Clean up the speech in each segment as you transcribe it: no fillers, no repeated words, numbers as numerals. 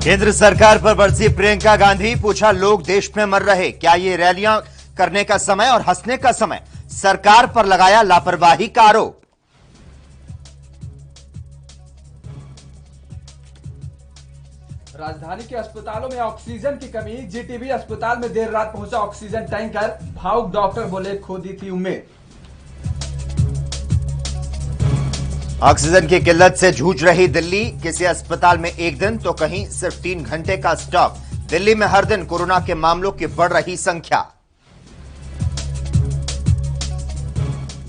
केंद्र सरकार पर बरसी प्रियंका गांधी, पूछा लोग देश में मर रहे, क्या ये रैलियां करने का समय और हंसने का समय? सरकार पर लगाया लापरवाही का आरोप। राजधानी के अस्पतालों में ऑक्सीजन की कमी, जीटीबी अस्पताल में देर रात पहुंचा ऑक्सीजन टैंकर, भावुक डॉक्टर बोले खो दी थी उम्मीद। ऑक्सीजन की किल्लत से जूझ रही दिल्ली, किसी अस्पताल में एक दिन तो कहीं सिर्फ 3 घंटे का स्टॉक। दिल्ली में हर दिन कोरोना के मामलों की बढ़ रही संख्या।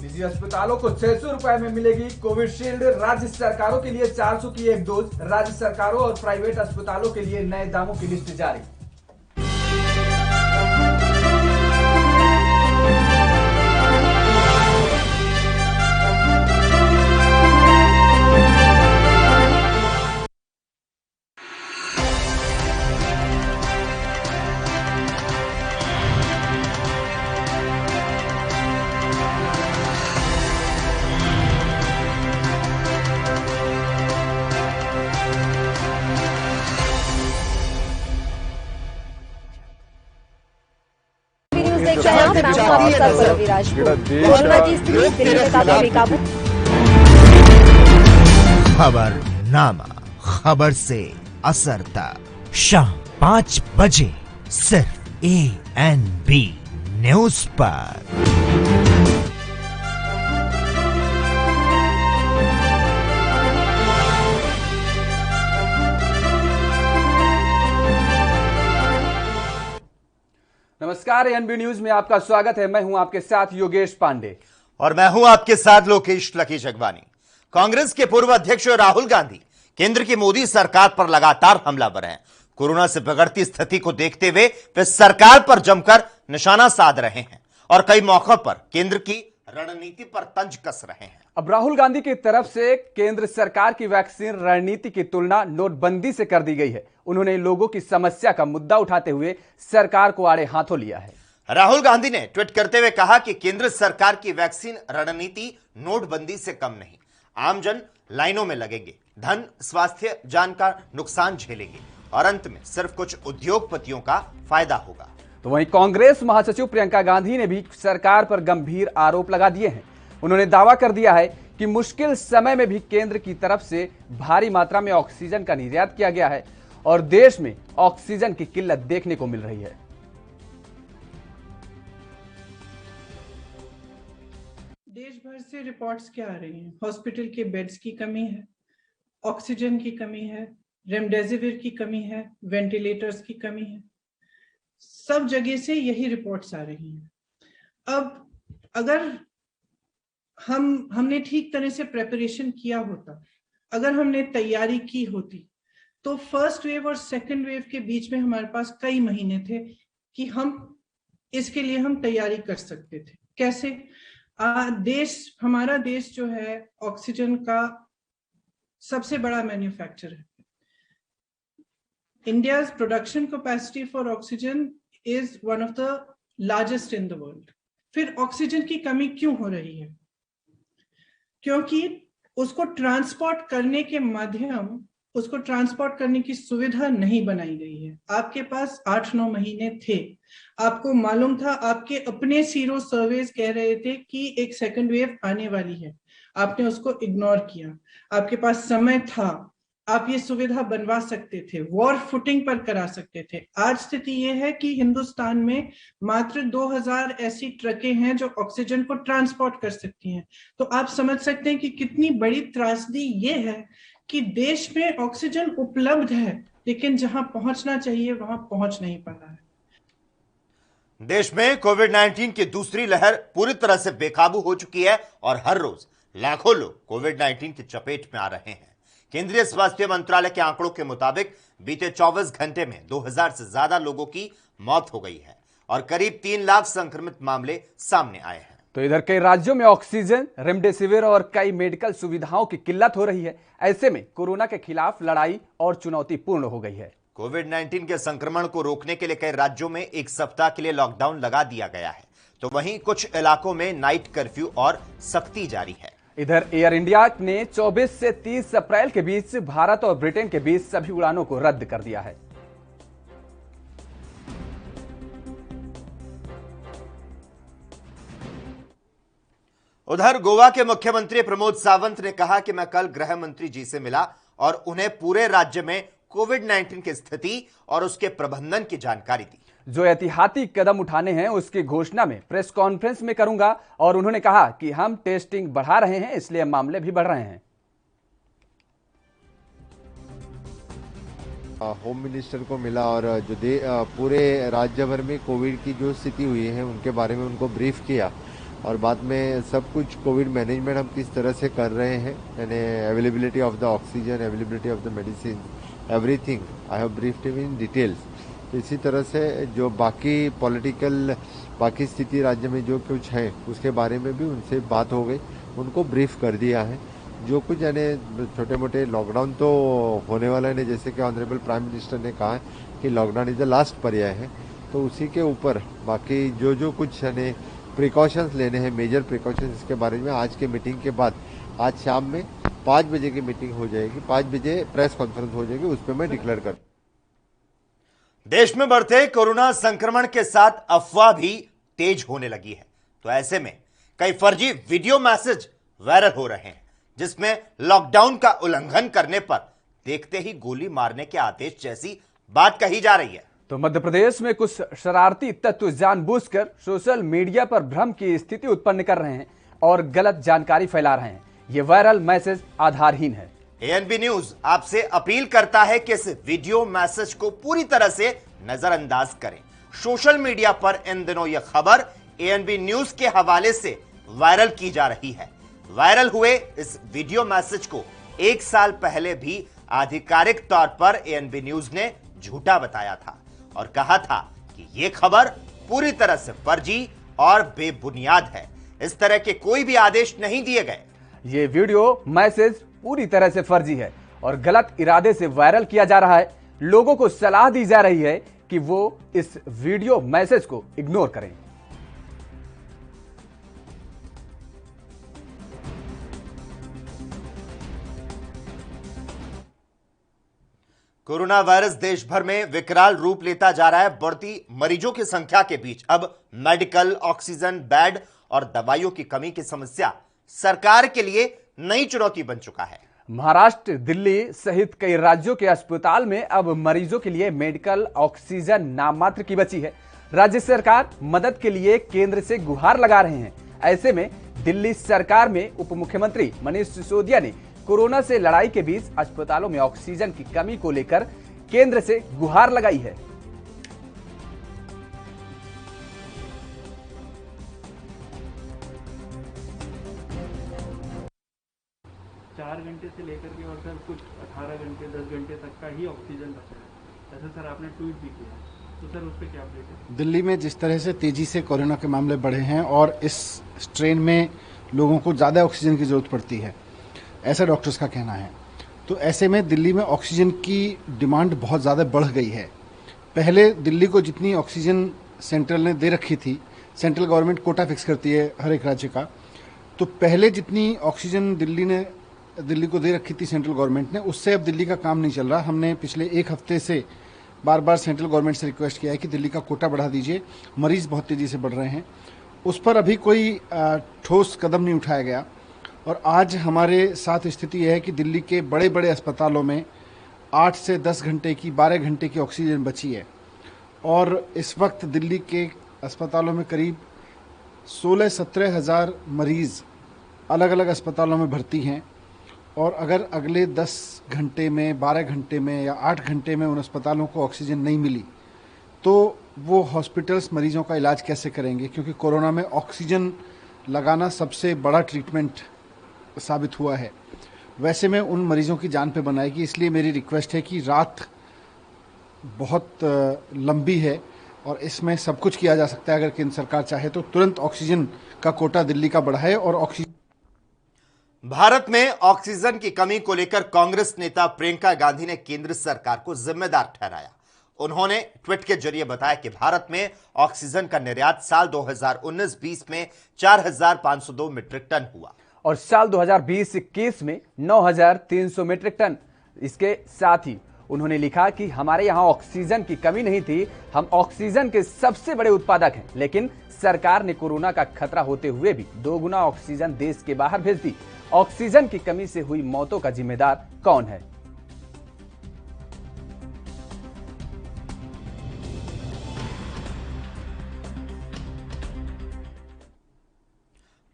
निजी अस्पतालों को 600 रुपए में मिलेगी कोविशील्ड, राज्य सरकारों के लिए 400 की एक डोज। राज्य सरकारों और प्राइवेट अस्पतालों के लिए नए दामों की लिस्ट जारी। खबरनामा, खबर से असर तक, शाम 5 बजे सिर्फ ANB न्यूज पर। नमस्कार, ANB न्यूज में आपका स्वागत है। मैं हूं आपके साथ योगेश पांडे और मैं हूं आपके साथ लोकेश लकी जगवानी। कांग्रेस के पूर्व अध्यक्ष राहुल गांधी केंद्र की मोदी सरकार पर लगातार हमलावर हैं। कोरोना से बिगड़ती स्थिति को देखते हुए वे सरकार पर जमकर निशाना साध रहे हैं और कई मौकों पर केंद्र की रणनीति पर तंज कस रहे हैं। अब राहुल गांधी की तरफ से केंद्र सरकार की वैक्सीन रणनीति की तुलना नोटबंदी से कर दी गई है। उन्होंने लोगों की समस्या का मुद्दा उठाते हुए सरकार को आड़े हाथों लिया है। राहुल गांधी ने ट्वीट करते हुए कहा कि केंद्र सरकार की वैक्सीन रणनीति नोटबंदी से कम नहीं। आमजन लाइनों में लगेंगे, धन स्वास्थ्य जान का नुकसान झेलेंगे और अंत में सिर्फ कुछ उद्योगपतियों का फायदा होगा। तो वहीं कांग्रेस महासचिव प्रियंका गांधी ने भी सरकार पर गंभीर आरोप लगा दिए हैं। उन्होंने दावा कर दिया है कि मुश्किल समय में भी केंद्र की तरफ से भारी मात्रा में ऑक्सीजन का निर्यात किया गया है और देश में ऑक्सीजन की किल्लत देखने को मिल रही है। देश भर से रिपोर्ट्स क्या आ रही हैं? हॉस्पिटल के बेड्स की कमी है, ऑक्सीजन की कमी है, रेमडेसिविर की कमी है, वेंटिलेटर्स की कमी है। सब जगह से यही रिपोर्ट्स आ रही हैं। अब अगर हमने ठीक तरह से प्रिपरेशन किया होता, अगर हमने तैयारी की होती, तो फर्स्ट वेव और सेकंड वेव के बीच में हमारे पास कई महीने थे कि हम इसके लिए हम तैयारी कर सकते थे। कैसे? हमारा देश जो है ऑक्सीजन का सबसे बड़ा मैन्युफैक्चरर है। India's production capacity for oxygen is one of the largest in the world. फिर ऑक्सीजन की कमी क्यों हो रही है? क्योंकि उसको ट्रांसपोर्ट करने की सुविधा नहीं बनाई गई है। आपके पास 8-9 महीने थे, आपको मालूम था, आपके अपने सीरो सर्वेज कह रहे थे कि एक सेकंड वेव आने वाली है, आपने उसको इग्नोर किया। आपके पास समय था, आप ये सुविधा बनवा सकते थे, वॉर फुटिंग पर करा सकते थे। आज स्थिति ये है कि हिंदुस्तान में मात्र 2000 ऐसी ट्रकें हैं जो ऑक्सीजन को ट्रांसपोर्ट कर सकती हैं। तो आप समझ सकते हैं कि कितनी बड़ी त्रासदी ये है कि देश में ऑक्सीजन उपलब्ध है लेकिन जहां पहुंचना चाहिए वहां पहुंच नहीं पा रहा है। देश में कोविड-19 की दूसरी लहर पूरी तरह से बेकाबू हो चुकी है और हर रोज लाखों लोग कोविड-19 की चपेट में आ रहे हैं। केंद्रीय स्वास्थ्य मंत्रालय के आंकड़ों के मुताबिक बीते 24 घंटे में 2000 से ज्यादा लोगों की मौत हो गई है और करीब 3 लाख संक्रमित मामले सामने आए हैं। तो इधर कई राज्यों में ऑक्सीजन, रेमडेसिविर और कई मेडिकल सुविधाओं की किल्लत हो रही है। ऐसे में कोरोना के खिलाफ लड़ाई और चुनौतीपूर्ण हो गई है। कोविड-19 के संक्रमण को रोकने के लिए कई राज्यों में 1 सप्ताह के लिए लॉकडाउन लगा दिया गया है, तो वहीं कुछ इलाकों में नाइट कर्फ्यू और सख्ती जारी है। इधर एयर इंडिया ने 24 से 30 अप्रैल के बीच भारत और ब्रिटेन के बीच सभी उड़ानों को रद्द कर दिया है। उधर गोवा के मुख्यमंत्री प्रमोद सावंत ने कहा कि मैं कल गृह मंत्री जी से मिला और उन्हें पूरे राज्य में कोविड-19 की स्थिति और उसके प्रबंधन की जानकारी दी। जो एहतियाती कदम उठाने हैं उसकी घोषणा में प्रेस कॉन्फ्रेंस में करूंगा और उन्होंने कहा कि हम टेस्टिंग बढ़ा रहे हैं, इसलिए मामले भी बढ़ रहे हैं। होम मिनिस्टर को मिला और जो पूरे राज्य भर में कोविड की जो स्थिति हुई है उनके बारे में उनको ब्रीफ किया और बाद में सब कुछ कोविड मैनेजमेंट हम किस तरह से कर रहे हैं, यानी availability of the oxygen, availability of the medicine, everything I have briefed him in details. तो इसी तरह से जो बाकी स्थिति राज्य में जो कुछ है उसके बारे में भी उनसे बात हो गई, उनको ब्रीफ कर दिया है। जो कुछ यानी छोटे मोटे लॉकडाउन तो होने वाला है, जैसे कि ऑनरेबल प्राइम मिनिस्टर ने कहा है कि लॉकडाउन इज द लास्ट पर्याय है, तो उसी के ऊपर बाकी जो कुछ यानी प्रिकॉशंस लेने हैं, मेजर प्रिकॉशंस, इसके बारे में आज के मीटिंग के बाद आज शाम में 5 बजे की मीटिंग हो जाएगी, 5 बजे प्रेस कॉन्फ्रेंस हो जाएगी, उस पर मैं डिक्लेयर कर। देश में बढ़ते कोरोना संक्रमण के साथ अफवाह भी तेज होने लगी है, तो ऐसे में कई फर्जी वीडियो मैसेज वायरल हो रहे हैं जिसमें लॉकडाउन का उल्लंघन करने पर देखते ही गोली मारने के आदेश जैसी बात कही जा रही है। तो मध्य प्रदेश में कुछ शरारती तत्व जानबूझकर सोशल मीडिया पर भ्रम की स्थिति उत्पन्न कर रहे हैं और गलत जानकारी फैला रहे हैं। ये वायरल मैसेज आधारहीन है। एएनबी न्यूज आपसे अपील करता है कि इस वीडियो मैसेज को पूरी तरह से नजरअंदाज करें। सोशल मीडिया पर इन दिनों यह खबर एएनबी न्यूज के हवाले से वायरल की जा रही है। वायरल हुए इस वीडियो मैसेज को 1 साल पहले भी आधिकारिक तौर पर एएनबी न्यूज ने झूठा बताया था और कहा था कि यह खबर पूरी तरह से फर्जी और बेबुनियाद है। इस तरह के कोई भी आदेश नहीं दिए गए। ये वीडियो मैसेज पूरी तरह से फर्जी है और गलत इरादे से वायरल किया जा रहा है। लोगों को सलाह दी जा रही है कि वो इस वीडियो मैसेज को इग्नोर करें। कोरोना वायरस देश भर में विकराल रूप लेता जा रहा है। बढ़ती मरीजों की संख्या के बीच अब मेडिकल, ऑक्सीजन, बेड और दवाइयों की कमी की समस्या सरकार के लिए नई चुनौती बन चुका है। महाराष्ट्र, दिल्ली सहित कई राज्यों के अस्पताल में अब मरीजों के लिए मेडिकल ऑक्सीजन नाम मात्र की बची है। राज्य सरकार मदद के लिए केंद्र से गुहार लगा रहे हैं। ऐसे में दिल्ली सरकार में उप मुख्यमंत्री मनीष सिसोदिया ने कोरोना से लड़ाई के बीच अस्पतालों में ऑक्सीजन की कमी को लेकर केंद्र से गुहार लगाई है। 4 घंटे से लेकर के और सर कुछ 18 घंटे 10 घंटे तक का ही ऑक्सीजन बचा है। ऐसा सर आपने ट्वीट भी किया, तो सर उस पर क्या अपडेट है? दिल्ली में जिस तरह से तेजी से कोरोना के मामले बढ़े हैं और इस स्ट्रेन में लोगों को ज़्यादा ऑक्सीजन की ज़रूरत पड़ती है, ऐसा डॉक्टर्स का कहना है। तो ऐसे में दिल्ली में ऑक्सीजन की डिमांड बहुत ज़्यादा बढ़ गई है। पहले दिल्ली को जितनी ऑक्सीजन सेंट्रल ने दे रखी थी, सेंट्रल गवर्नमेंट कोटा फिक्स करती है हर एक राज्य का, तो पहले जितनी ऑक्सीजन दिल्ली को दे रखी थी सेंट्रल गवर्नमेंट ने, उससे अब दिल्ली का काम नहीं चल रहा। हमने पिछले 1 हफ्ते से बार बार सेंट्रल गवर्नमेंट से रिक्वेस्ट किया है कि दिल्ली का कोटा बढ़ा दीजिए, मरीज़ बहुत तेज़ी से बढ़ रहे हैं। उस पर अभी कोई ठोस कदम नहीं उठाया गया। और आज हमारे साथ स्थिति यह है कि दिल्ली के बड़े बड़े अस्पतालों में 8 से 10 घंटे की 12 घंटे की ऑक्सीजन बची है और इस वक्त दिल्ली के अस्पतालों में करीब 16-17 हज़ार मरीज़ अलग अलग अस्पतालों में भर्ती हैं। और अगर अगले 10 घंटे में, 12 घंटे में या 8 घंटे में उन अस्पतालों को ऑक्सीजन नहीं मिली तो वो हॉस्पिटल्स मरीजों का इलाज कैसे करेंगे, क्योंकि कोरोना में ऑक्सीजन लगाना सबसे बड़ा ट्रीटमेंट साबित हुआ है। वैसे में उन मरीजों की जान पे बनाएगी। इसलिए मेरी रिक्वेस्ट है कि रात बहुत लंबी है और इसमें सब कुछ किया जा सकता है। अगर केंद्र सरकार चाहे तो तुरंत ऑक्सीजन का कोटा दिल्ली का बढ़ाए और ऑक्सीजन। भारत में ऑक्सीजन की कमी को लेकर कांग्रेस नेता प्रियंका गांधी ने केंद्र सरकार को जिम्मेदार ठहराया। उन्होंने ट्वीट के जरिए बताया कि भारत में ऑक्सीजन का निर्यात साल 2019-20 में 4,502 मीट्रिक टन हुआ। और साल 2020-21 में 9,300 मीट्रिक टन। इसके साथ ही उन्होंने लिखा कि हमारे यहाँ ऑक्सीजन की कमी नहीं थी, हम ऑक्सीजन के सबसे बड़े उत्पादक हैं, लेकिन सरकार ने कोरोना का खतरा होते हुए भी 2 गुना ऑक्सीजन देश के बाहर भेज दी। ऑक्सीजन की कमी से हुई मौतों का जिम्मेदार कौन है?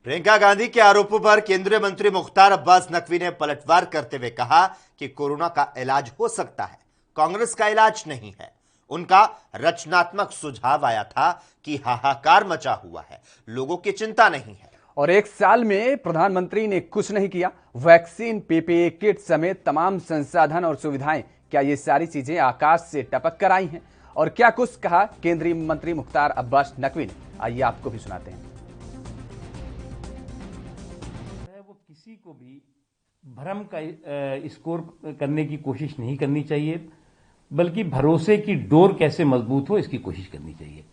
प्रियंका गांधी के आरोपों पर केंद्रीय मंत्री मुख्तार अब्बास नकवी ने पलटवार करते हुए कहा कि कोरोना का इलाज हो सकता है, कांग्रेस का इलाज नहीं है। उनका रचनात्मक सुझाव आया था कि हाहाकार मचा हुआ है, लोगों की चिंता नहीं है। और 1 साल में प्रधानमंत्री ने कुछ नहीं किया। वैक्सीन, पीपीई किट समेत तमाम संसाधन और सुविधाएं, क्या ये सारी चीजें आकाश से टपक कर आई हैं? और क्या कुछ कहा केंद्रीय मंत्री मुख्तार अब्बास नकवी ने, आइए आपको भी सुनाते हैं। वो किसी को भी भ्रम का स्कोर करने की कोशिश नहीं करनी चाहिए, बल्कि भरोसे की डोर कैसे मजबूत हो इसकी कोशिश करनी चाहिए।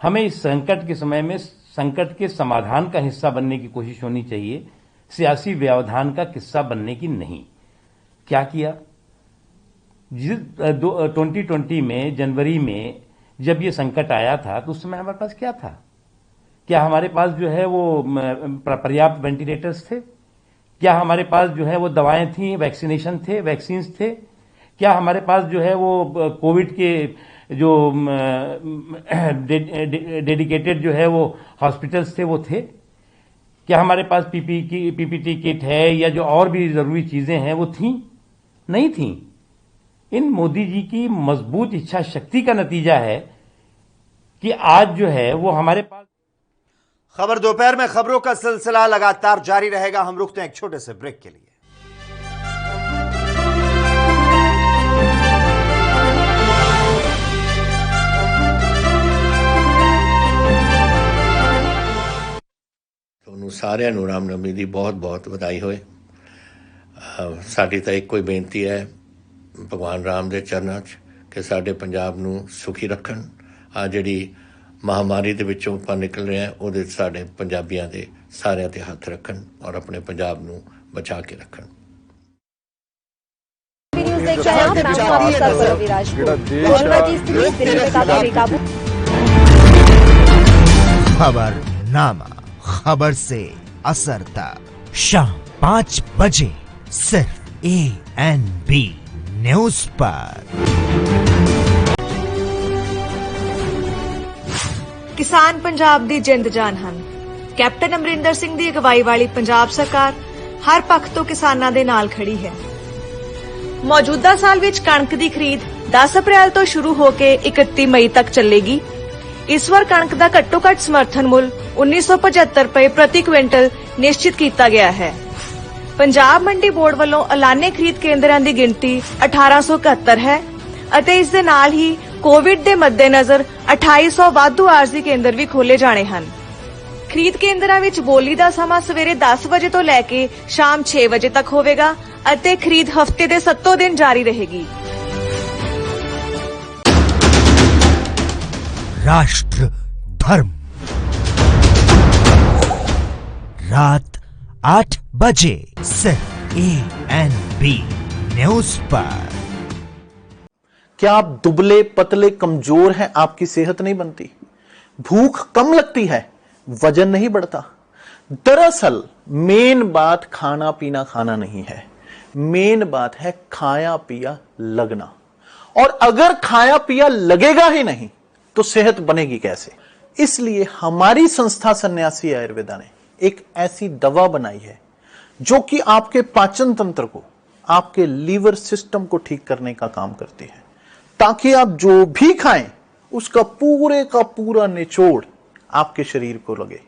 हमें इस संकट के समय में संकट के समाधान का हिस्सा बनने की कोशिश होनी चाहिए, सियासी व्यवधान का किस्सा बनने की नहीं। क्या किया? 2020 में जनवरी में जब ये संकट आया था तो उस समय हमारे पास क्या था? क्या हमारे पास जो है वो पर्याप्त वेंटिलेटर्स थे? क्या हमारे पास जो है वो दवाएं थी, वैक्सीनेशन थे, वैक्सीन्स थे? क्या हमारे पास जो है वो कोविड के जो डेडिकेटेड जो है वो हॉस्पिटल्स थे वो थे? क्या हमारे पास पीपीटी किट है या जो और भी जरूरी चीजें हैं वो थी? नहीं थी। इन मोदी जी की मजबूत इच्छा शक्ति का नतीजा है कि आज जो है वो हमारे पास। खबर दोपहर में खबरों का सिलसिला लगातार जारी रहेगा। हम रुकते हैं एक छोटे से ब्रेक के लिए। ਤੁਹਾਨੂੰ ਸਾਰਿਆਂ ਨੂੰ ਰਾਮਨਵਮੀ ਦੀ ਬਹੁਤ-ਬਹੁਤ ਵਧਾਈ ਹੋਏ। ਸਾਡੀ ਤਾਂ ਇੱਕੋ ਹੀ ਬੇਨਤੀ ਹੈ ਭਗਵਾਨ ਰਾਮ ਦੇ ਚਰਨਾਂ 'ਚ ਕਿ ਸਾਡੇ ਪੰਜਾਬ ਨੂੰ ਸੁਖੀ ਰੱਖਣ। ਆ ਜਿਹੜੀ ਮਹਾਮਾਰੀ ਦੇ ਵਿੱਚੋਂ ਆਪਾਂ ਨਿਕਲ ਰਹੇ ਹਾਂ ਉਹਦੇ ਸਾਡੇ ਪੰਜਾਬੀਆਂ ਦੇ ਸਾਰਿਆਂ ਤੇ ਹੱਥ ਰੱਖਣ ਔਰ ਆਪਣੇ ਪੰਜਾਬ ਨੂੰ ਬਚਾ ਕੇ ਰੱਖਣ। खबरनामा, खबर से असरता, शाम 5 बजे सिर्फ ANB न्यूज पर। किसान पंजाब दी जिंद जान हन। कैप्टन अमरिंदर सिंह दी अगवाई वाली पंजाब सरकार हर पक्ष तो किसानां दे नाल खड़ी है। मौजूदा साल विच कणक दी खरीद 10 अप्रैल तो शुरू होके 31 मई तक चलेगी। इस बार कणक दा घट्टो घट समर्थन मुल 1975 रुपए प्रति क्विंटल निश्चित किया गया है। पंजाब मंडी बोर्ड वालों एलाने खरीद केंद्रां दी गिनती 1871 है अते इस दे नाल ही कोविड दे मद्देनजर 2800 वाधू आरजी केंद्र भी खोले जाने हन। खरीद केंद्रां विच बोली दा समा सवेरे 10 बजे तो लैके शाम 6 बजे तक होवेगा अते खरीद हफ्ते दे 7 दिन जारी रहेगी। राष्ट्र धर्म रात 8 बजे सिर्फ ANB न्यूज पर। क्या आप दुबले पतले कमजोर हैं? आपकी सेहत नहीं बनती, भूख कम लगती है, वजन नहीं बढ़ता? दरअसल मेन बात खाना पीना खाना नहीं है, मेन बात है खाया पिया लगना। और अगर खाया पिया लगेगा ही नहीं तो सेहत बनेगी कैसे? इसलिए हमारी संस्था सन्यासी आयुर्वेदा ने एक ऐसी दवा बनाई है जो कि आपके पाचन तंत्र को, आपके लीवर सिस्टम को ठीक करने का काम करती है, ताकि आप जो भी खाएं उसका पूरे का पूरा निचोड़ आपके शरीर को लगे,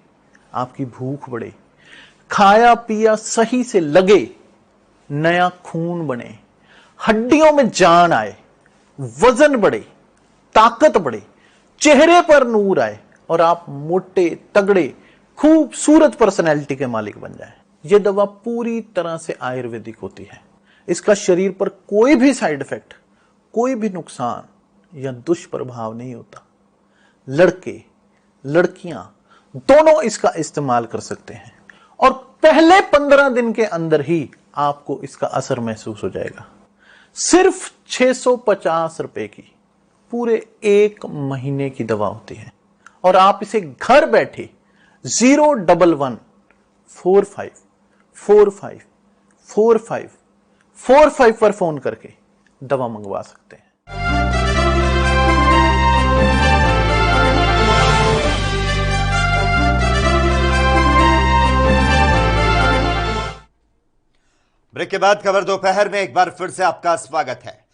आपकी भूख बढ़े, खाया पिया सही से लगे, नया खून बने, हड्डियों में जान आए, वजन बढ़े, ताकत बढ़े, चेहरे पर नूर आए और आप मोटे तगड़े खूबसूरत पर्सनैलिटी के मालिक बन जाएं। यह दवा पूरी तरह से आयुर्वेदिक होती है। इसका शरीर पर कोई भी साइड इफेक्ट, कोई भी नुकसान या दुष्प्रभाव नहीं होता। लड़के लड़कियां दोनों इसका इस्तेमाल कर सकते हैं और पहले 15 दिन के अंदर ही आपको इसका असर महसूस हो जाएगा। सिर्फ 650 रुपए की पूरे 1 महीने की दवा होती है और आप इसे घर बैठे 01145454545 पर फोन करके दवा मंगवा सकते हैं। ब्रेक के बाद खबर दोपहर में एक बार फिर से आपका स्वागत है।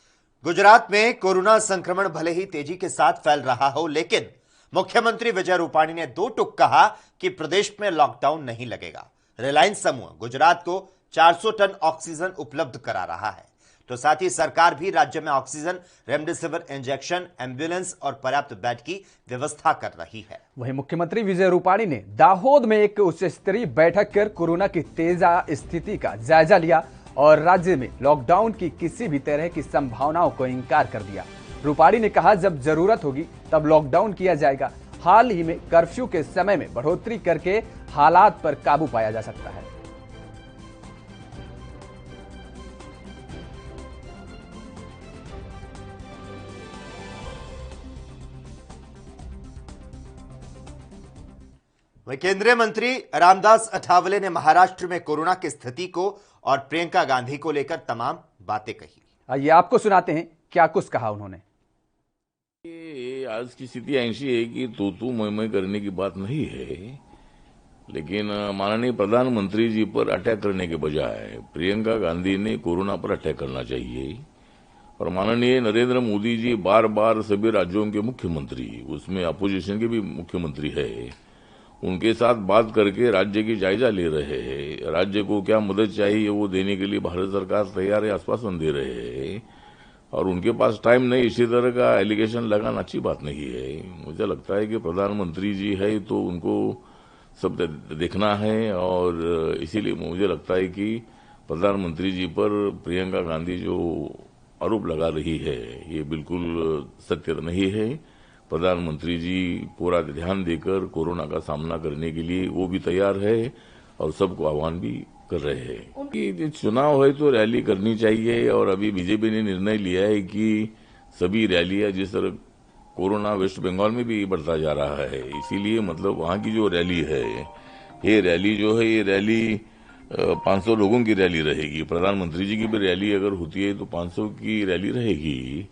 गुजरात में कोरोना संक्रमण भले ही तेजी के साथ फैल रहा हो, लेकिन मुख्यमंत्री विजय रूपाणी ने दो टूक कहा कि प्रदेश में लॉकडाउन नहीं लगेगा। रिलायंस समूह गुजरात को 400 टन ऑक्सीजन उपलब्ध करा रहा है, तो साथ ही सरकार भी राज्य में ऑक्सीजन, रेमडेसिविर इंजेक्शन, एम्बुलेंस और पर्याप्त बेड की व्यवस्था कर रही है। वहीं मुख्यमंत्री विजय रूपाणी ने दाहोद में एक उच्च स्तरीय बैठक कर कोरोना की तेजा स्थिति का जायजा लिया और राज्य में लॉकडाउन की किसी भी तरह की संभावनाओं को इंकार कर दिया। रूपाणी ने कहा, जब जरूरत होगी तब लॉकडाउन किया जाएगा। हाल ही में कर्फ्यू के समय में बढ़ोतरी करके हालात पर काबू पाया जा सकता है। वहीं केंद्रीय मंत्री रामदास अठावले ने महाराष्ट्र में कोरोना की स्थिति को और प्रियंका गांधी को लेकर तमाम बातें कही। आइए आपको सुनाते हैं क्या कुछ कहा उन्होंने। आज की स्थिति ऐसी है कि तू मैं करने की बात नहीं है, लेकिन माननीय प्रधानमंत्री जी पर अटैक करने के बजाय प्रियंका गांधी ने कोरोना पर अटैक करना चाहिए। और माननीय नरेंद्र मोदी जी बार बार सभी राज्यों के मुख्यमंत्री, उसमें अपोजिशन के भी मुख्यमंत्री है, उनके साथ बात करके राज्य की जायजा ले रहे हैं। राज्य को क्या मदद चाहिए वो देने के लिए भारत सरकार तैयार है, आश्वासन दे रहे हैं और उनके पास टाइम नहीं, इसी तरह का एलिगेशन लगाना अच्छी बात नहीं है। मुझे लगता है कि प्रधानमंत्री जी है तो उनको सब देखना है और इसीलिए मुझे लगता है कि प्रधानमंत्री जी पर प्रियंका गांधी जो आरोप लगा रही है ये बिल्कुल सत्य नहीं है। प्रधानमंत्री जी पूरा ध्यान देकर कोरोना का सामना करने के लिए वो भी तैयार है और सबको आह्वान भी कर रहे हैं कि चुनाव है तो रैली करनी चाहिए। और अभी बीजेपी ने निर्णय लिया है कि सभी रैलियां, जिस तरह कोरोना वेस्ट बंगाल में भी बढ़ता जा रहा है, इसीलिए मतलब वहां की जो रैली है, ये रैली जो है ये रैली 500 लोगों की रैली रहेगी। प्रधानमंत्री जी की भी रैली अगर होती है तो 500 की रैली रहेगी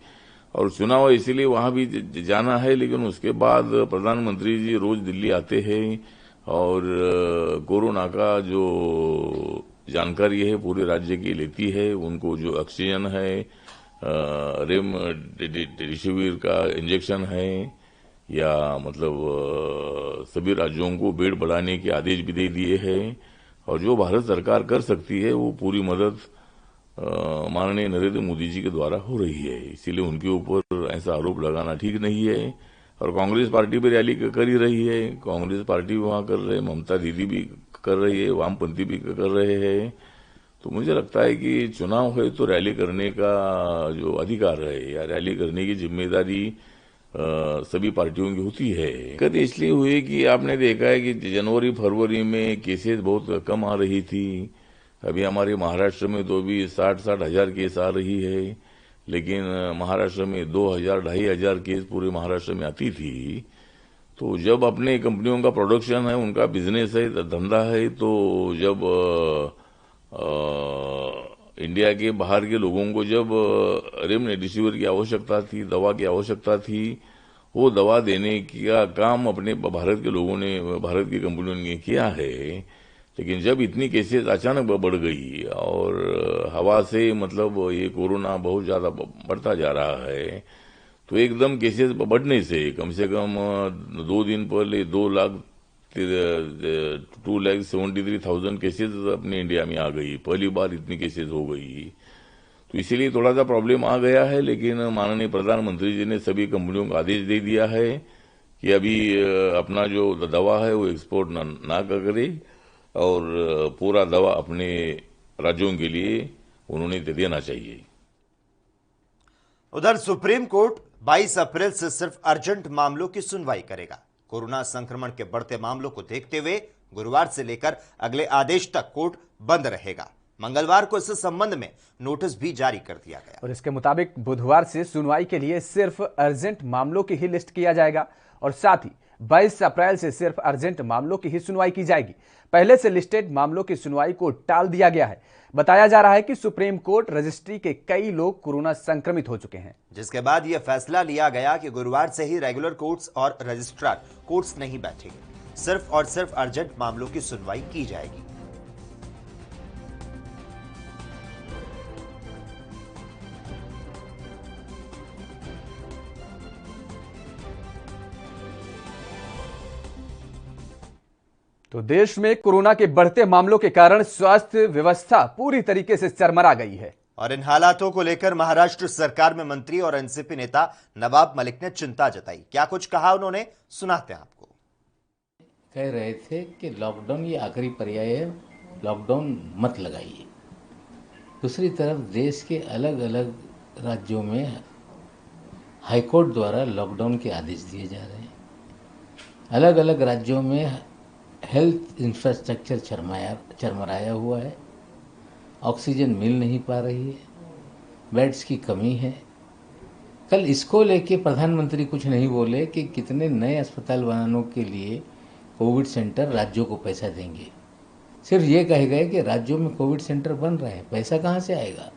और चुनाव इसीलिए वहां भी जाना है। लेकिन उसके बाद प्रधानमंत्री जी रोज दिल्ली आते हैं और कोरोना का जो जानकारी है पूरे राज्य की लेती है। उनको जो ऑक्सीजन है, रेमडेसिविर का इंजेक्शन है, या मतलब सभी राज्यों को बेड बढ़ाने के आदेश भी दे दिए हैं और जो भारत सरकार कर सकती है वो पूरी मदद माननीय नरेंद्र मोदी जी के द्वारा हो रही है। इसीलिए उनके ऊपर ऐसा आरोप लगाना ठीक नहीं है। और कांग्रेस पार्टी भी रैली कर ही रही है, कांग्रेस पार्टी वहां कर रहे, ममता दीदी भी कर रही है, वामपंथी भी कर रहे हैं। तो मुझे लगता है कि चुनाव है तो रैली करने का जो अधिकार है या रैली करने की जिम्मेदारी सभी पार्टियों की होती है। दिक्कत इसलिए हुई कि आपने देखा है कि जनवरी फरवरी में केसेस बहुत कम आ रही थी। अभी हमारे महाराष्ट्र में तो भी 60-60 हजार केस आ रही है, लेकिन महाराष्ट्र में 2000-2500 केस पूरे महाराष्ट्र में आती थी। तो जब अपने कंपनियों का प्रोडक्शन है, उनका बिजनेस है, धंधा है, तो जब इंडिया के बाहर के लोगों को जब रेमडेसिविर की आवश्यकता थी, दवा की आवश्यकता थी, वो दवा देने का काम अपने भारत के लोगों ने, भारत की कंपनियों ने किया है। लेकिन जब इतनी केसेस अचानक बढ़ गई और हवा से मतलब ये कोरोना बहुत ज्यादा बढ़ता जा रहा है, तो एकदम केसेस बढ़ने से कम 2 दिन पहले 2,73,000 केसेस अपने इंडिया में आ गई। पहली बार इतनी केसेस हो गई, तो इसीलिए थोड़ा सा प्रॉब्लम आ गया है। लेकिन माननीय प्रधानमंत्री जी ने सभी कंपनियों को आदेश दे दिया है कि अभी अपना जो दवा है वो एक्सपोर्ट ना करे और पूरा दवा अपने राज्यों के लिए उन्होंने दे देना चाहिए। उधर सुप्रीम कोर्ट 22 अप्रैल से सिर्फ अर्जेंट मामलों की सुनवाई करेगा। कोरोना संक्रमण के बढ़ते मामलों को देखते हुए गुरुवार से लेकर अगले आदेश तक कोर्ट बंद रहेगा। मंगलवार को इस संबंध में नोटिस भी जारी कर दिया गया और इसके मुताबिक बुधवार से सुनवाई के लिए सिर्फ अर्जेंट मामलों की ही लिस्ट किया जाएगा और साथ ही 22 अप्रैल से सिर्फ अर्जेंट मामलों की ही सुनवाई की जाएगी। पहले से लिस्टेड मामलों की सुनवाई को टाल दिया गया है। बताया जा रहा है कि सुप्रीम कोर्ट रजिस्ट्री के कई लोग कोरोना संक्रमित हो चुके हैं, जिसके बाद यह फैसला लिया गया कि गुरुवार से ही रेगुलर कोर्ट्स और रजिस्ट्रार कोर्ट्स नहीं बैठेंगे, सिर्फ और सिर्फ अर्जेंट मामलों की सुनवाई की जाएगी। तो देश में कोरोना के बढ़ते मामलों के कारण स्वास्थ्य व्यवस्था पूरी तरीके से चरमरा गई है और इन हालातों को लेकर महाराष्ट्र सरकार में मंत्री और एनसीपी नेता नवाब मलिक ने चिंता जताई। क्या कुछ कहा उन्होंने, सुनाते हैं आपको। कह रहे थे कि लॉकडाउन ये आखिरी पर्याय है, लॉकडाउन मत लगाइए। दूसरी तरफ देश के अलग अलग राज्यों में हाईकोर्ट द्वारा लॉकडाउन के आदेश दिए जा रहे हैं। अलग अलग राज्यों में हेल्थ इंफ्रास्ट्रक्चर चरमराया हुआ है, ऑक्सीजन मिल नहीं पा रही है, बेड्स की कमी है। कल इसको लेके प्रधानमंत्री कुछ नहीं बोले कि कितने नए अस्पताल बनाने के लिए कोविड सेंटर राज्यों को पैसा देंगे। सिर्फ ये कहे गए कि राज्यों में कोविड सेंटर बन रहे हैं, पैसा कहाँ से आएगा।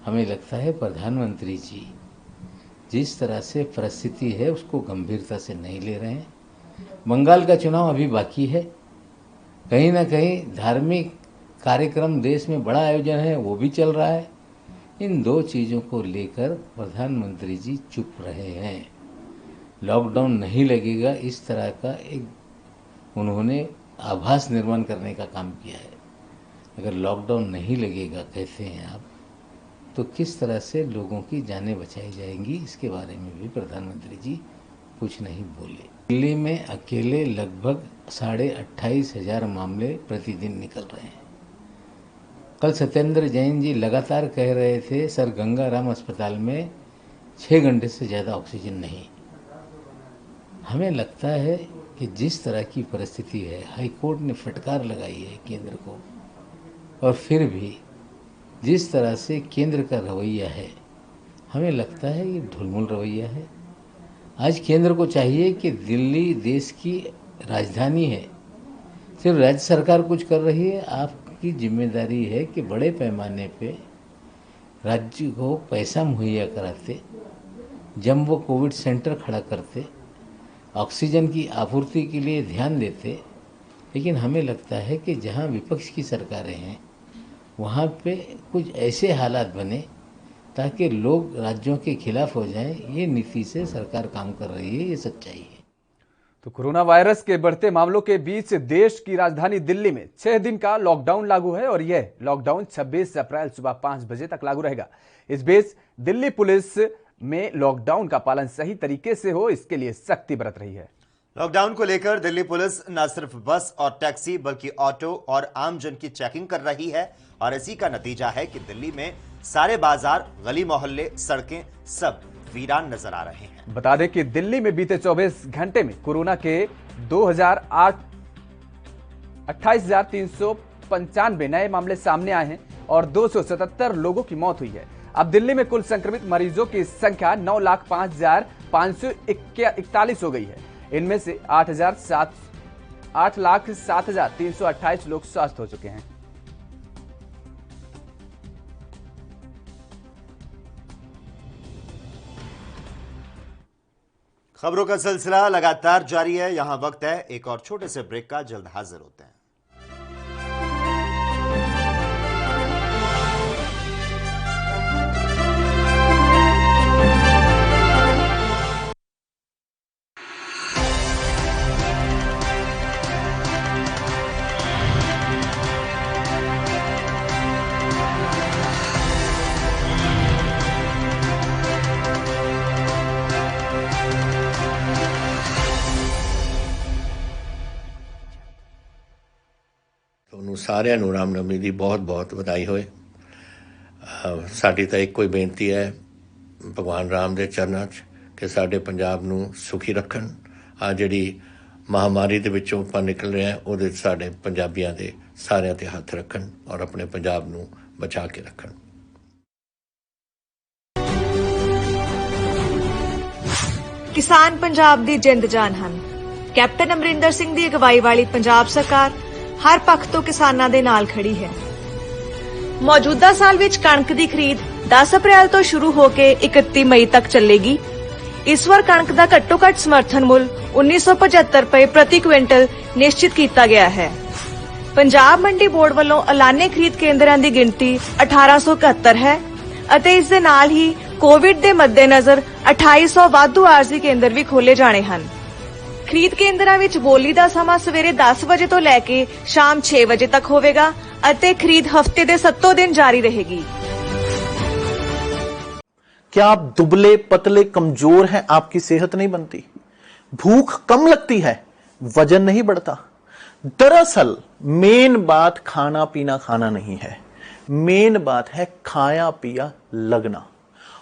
हमें लगता है प्रधानमंत्री जी जिस तरह से परिस्थिति है उसको गंभीरता से नहीं ले रहे हैं। बंगाल का चुनाव अभी बाकी है, कहीं ना कहीं धार्मिक कार्यक्रम देश में बड़ा आयोजन है वो भी चल रहा है। इन दो चीज़ों को लेकर प्रधानमंत्री जी चुप रहे हैं। लॉकडाउन नहीं लगेगा इस तरह का एक उन्होंने आभास निर्माण करने का काम किया है। अगर लॉकडाउन नहीं लगेगा कहते हैं आप, तो किस तरह से लोगों की जानें बचाई जाएंगी, इसके बारे में भी प्रधानमंत्री जी कुछ नहीं बोले। दिल्ली में अकेले लगभग 28,500 मामले प्रतिदिन निकल रहे हैं। कल सत्येंद्र जैन जी लगातार कह रहे थे सर गंगाराम अस्पताल में 6 घंटे से ज़्यादा ऑक्सीजन नहीं। हमें लगता है कि जिस तरह की परिस्थिति है, हाईकोर्ट ने फटकार लगाई है केंद्र को, और फिर भी जिस तरह से केंद्र का रवैया है, हमें लगता है ये ढुलमुल रवैया है। आज केंद्र को चाहिए कि दिल्ली देश की राजधानी है, सिर्फ राज्य सरकार कुछ कर रही है। आपकी जिम्मेदारी है कि बड़े पैमाने पे राज्य को पैसा मुहैया कराते, जब वो कोविड सेंटर खड़ा करते, ऑक्सीजन की आपूर्ति के लिए ध्यान देते। लेकिन हमें लगता है कि जहाँ विपक्ष की सरकारें हैं वहाँ पे कुछ ऐसे हालात बने ताकि लोग राज्यों के खिलाफ हो जाएं। ये नीति से सरकार काम कर रही है, ये सच्चाई है। तो कोरोना वायरस के बढ़ते मामलों के बीच देश की राजधानी दिल्ली में 6 दिन का लॉकडाउन लागू है और यह लॉकडाउन 26 अप्रैल सुबह 5 बजे तक लागू रहेगा। इस बीच दिल्ली पुलिस में लॉकडाउन का पालन सही तरीके से हो, इसके लिए सख्ती बरत रही है। लॉकडाउन को लेकर दिल्ली पुलिस न सिर्फ बस और टैक्सी बल्कि ऑटो और आम जन की चेकिंग कर रही है और इसी का नतीजा है कि दिल्ली में सारे बाजार, गली मोहल्ले, सड़कें सब वीरान नजर आ रहे हैं। बता दें कि दिल्ली में बीते 24 घंटे में कोरोना के 28,395 नए मामले सामने आए हैं और 277 लोगों की मौत हुई है। अब दिल्ली में कुल संक्रमित मरीजों की संख्या 9,05,541 हो गई है। इनमें से 8,07,328 लोग स्वस्थ हो चुके हैं। खबरों का सिलसिला लगातार जारी है। यहां वक्त है एक और छोटे से ब्रेक का, जल्द हाजिर होते हैं। ਸਾਰਿਆਂ ਨੂੰ ਰਾਮਨਵਮੀ ਦੀ ਬਹੁਤ-ਬਹੁਤ ਵਧਾਈ ਹੋਏ। ਸਾਡੀ ਤਾਂ ਇੱਕੋ ਹੀ ਬੇਨਤੀ ਹੈ ਭਗਵਾਨ ਰਾਮ ਦੇ ਚਰਨਾਂ 'ਚ ਕਿ ਸਾਡੇ ਪੰਜਾਬ ਨੂੰ ਸੁਖੀ ਰੱਖਣ। ਆ ਜਿਹੜੀ ਮਹਾਮਾਰੀ ਦੇ ਵਿੱਚੋਂ ਆਪਾਂ ਨਿਕਲ ਰਹੇ ਹਾਂ ਉਹਦੇ ਸਾਡੇ ਪੰਜਾਬੀਆਂ ਦੇ ਸਾਰਿਆਂ ਤੇ ਹੱਥ ਰੱਖਣ ਔਰ ਆਪਣੇ ਪੰਜਾਬ ਨੂੰ ਬਚਾ ਕੇ ਰੱਖਣ। ਕਿਸਾਨ ਪੰਜਾਬ ਦੀ ਜਿੰਦ ਜਾਨ ਹਨ। ਕੈਪਟਨ ਅਮਰਿੰਦਰ ਸਿੰਘ ਦੀ ਅਗਵਾਈ ਵਾਲੀ ਪੰਜਾਬ ਸਰਕਾਰ ਹਰ ਪੱਖ ਤੋਂ ਕਿਸਾਨਾਂ ਦੇ ਨਾਲ ਖੜੀ ਹੈ। ਮੌਜੂਦਾ ਸਾਲ ਵਿੱਚ ਕਣਕ ਦੀ ਖਰੀਦ 10 ਅਪ੍ਰੈਲ ਤੋਂ ਸ਼ੁਰੂ ਹੋ ਕੇ 31 ਮਈ ਤੱਕ ਚੱਲੇਗੀ। ਇਸ ਵਾਰ ਕਣਕ ਦਾ ਘੱਟੋ-ਘੱਟ ਸਮਰਥਨ ਮੁੱਲ 1975 ਰੁਪਏ ਪ੍ਰਤੀ ਕੁਇੰਟਲ ਨਿਸ਼ਚਿਤ ਕੀਤਾ ਗਿਆ ਹੈ। ਪੰਜਾਬ ਮੰਡੀ ਬੋਰਡ ਵੱਲੋਂ ਐਲਾਨੇ ਖਰੀਦ ਕੇਂਦਰਾਂ ਦੀ ਗਿਣਤੀ 1871 ਹੈ ਅਤੇ ਇਸ ਦੇ ਨਾਲ ਹੀ ਕੋਵਿਡ ਦੇ ਮੱਦੇਨਜ਼ਰ 2800 ਵਾਧੂ ਆਰਜ਼ੀ ਕੇਂਦਰ ਵੀ ਖੋਲੇ ਜਾਣੇ ਹਨ। ਖਰੀਦ ਕੇਂਦਰਾਂ ਵਿੱਚ ਬੋਲੀ ਦਾ ਸਮਾਂ ਸਵੇਰੇ 10 ਵਜੇ ਤੋਂ ਲੈ ਕੇ ਸ਼ਾਮ 6 ਵਜੇ ਤੱਕ ਹੋਵੇਗਾ ਅਤੇ ਖਰੀਦ ਹਫਤੇ ਦੇ 7 दिन जारी रहेगी। क्या आप दुबले पतले कमजोर हैं, आपकी सेहत नहीं बनती, भूख कम लगती है, वजन नहीं बढ़ता? दरअसल मेन बात खाना पीना खाना नहीं है, मेन बात है खाया पिया लगना।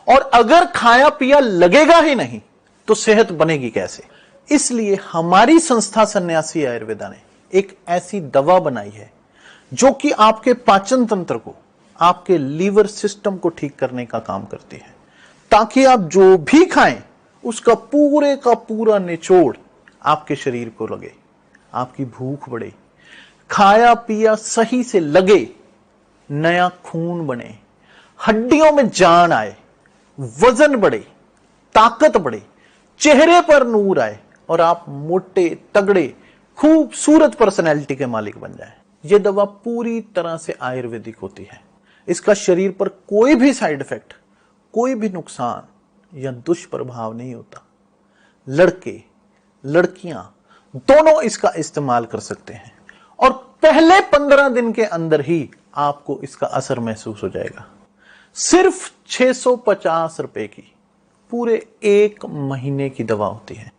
और अगर खाया पिया लगेगा ही नहीं तो सेहत बनेगी कैसे? इसलिए हमारी संस्था सन्यासी आयुर्वेदा ने एक ऐसी दवा बनाई है जो कि आपके पाचन तंत्र को, आपके लीवर सिस्टम को ठीक करने का काम करती है, ताकि आप जो भी खाएं उसका पूरे का पूरा निचोड़ आपके शरीर को लगे, आपकी भूख बढ़े, खाया पिया सही से लगे, नया खून बने, हड्डियों में जान आए, वजन बढ़े, ताकत बढ़े, चेहरे पर नूर आए और आप मोटे तगड़े खूबसूरत पर्सनैलिटी के मालिक बन जाए। यह दवा पूरी तरह से आयुर्वेदिक होती है। इसका शरीर पर कोई भी साइड इफेक्ट, कोई भी नुकसान या दुष्प्रभाव नहीं होता। लड़के लड़कियां दोनों इसका इस्तेमाल कर सकते हैं और पहले 15 दिन के अंदर ही आपको इसका असर महसूस हो जाएगा। सिर्फ 650 रुपए की पूरे 1 महीने की दवा होती है